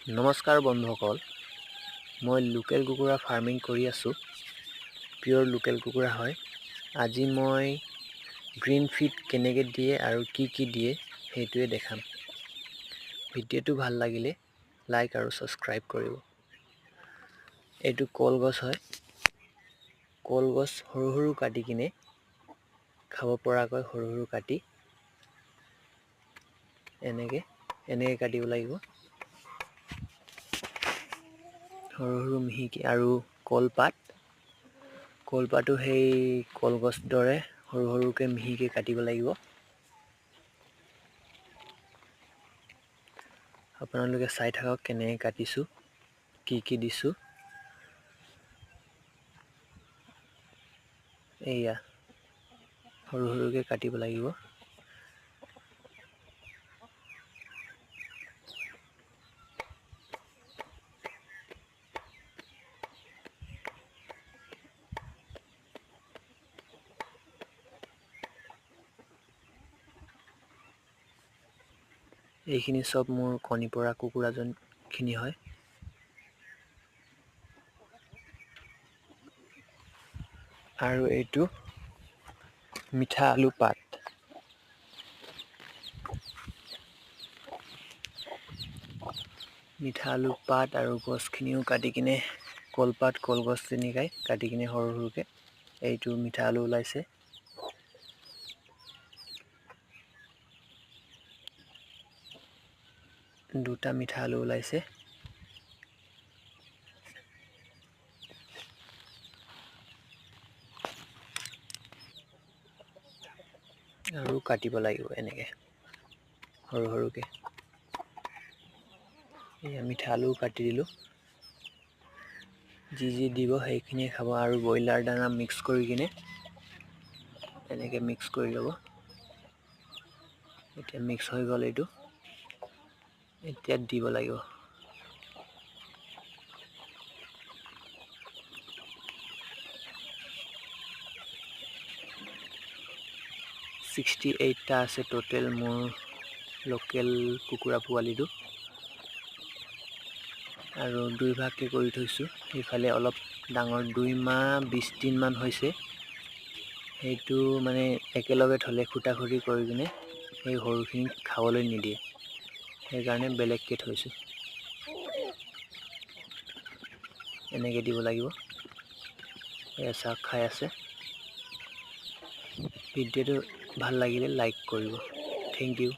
নমস্কাৰ বন্ধুসকল, মই লোকেল কুকুৰা ফাৰ্মিং কৰি আছোঁ। পিয়ৰ লোকেল কুকুৰা হয়। আজি মই গ্ৰীণ ফিড কেনেকৈ দিয়ে আৰু কি দিয়ে সেইটোৱে দেখাম। ভিডিঅ'টো ভাল লাগিলে লাইক আৰু ছাবস্ক্ৰাইব কৰিব। এইটো কলগছ হয়। কলগছ সৰু সৰু কাটি কিনে খাব পৰাকৈ সৰু সৰু কাটি এনেকৈ কাটিব লাগিব। সৰু সৰু মিহিকৈ আৰু কলপাতো সেই কলগছ দৰে সৰু সৰুকৈ মিহিকৈ কাটিব লাগিব। আপোনালোকে চাই থাকক কেনেকৈ কাটিছোঁ, কি দিছোঁ। এয়া সৰু সৰুকৈ কাটিব লাগিব। এইখিনি সব মোৰ কণী পৰা কুকুৰাজনখিনি হয়। আৰু এইটো মিঠা আলু পাত। মিঠা আলু পাত আৰু গছখিনিও কাটি কিনে কলপাত কলগছ তেনেকাই কাটি কিনে সৰু সৰুকৈ এইটো মিঠা আলু ওলাইছে। দুটা মিঠা আলু ওলাইছে। আৰু কাটিব লাগিব এনেকৈ সৰু সৰুকৈ। এয়া মিঠা আলু কাটি দিলোঁ। যি দিব সেইখিনিয়ে খাব। আৰু ব্ৰইলাৰ দানা মিক্স কৰি কিনে এনেকৈ মিক্স কৰি ল'ব। এতিয়া মিক্স হৈ গ'ল। এইটো এতিয়া দিব লাগিব। টা আছে টোটেল মোৰ লোকেল কুকুৰা পোৱালিটো। আৰু দুই ভাগকৈ কৰি থৈছোঁ। সেইফালে অলপ ডাঙৰ 2 মাহ 20 দিনমান হৈছে। সেইটো মানে একেলগে থ'লে খুটাখুটি কৰি কিনে সেই সৰুখিনিক খাবলৈ নিদিয়ে, সেইকাৰণে বেলেগকৈ থৈছোঁ। এনেকৈ দিব লাগিব। এয়া চাহ খাই আছে। ভিডিঅ'টো ভাল লাগিলে লাইক কৰিব। Thank U.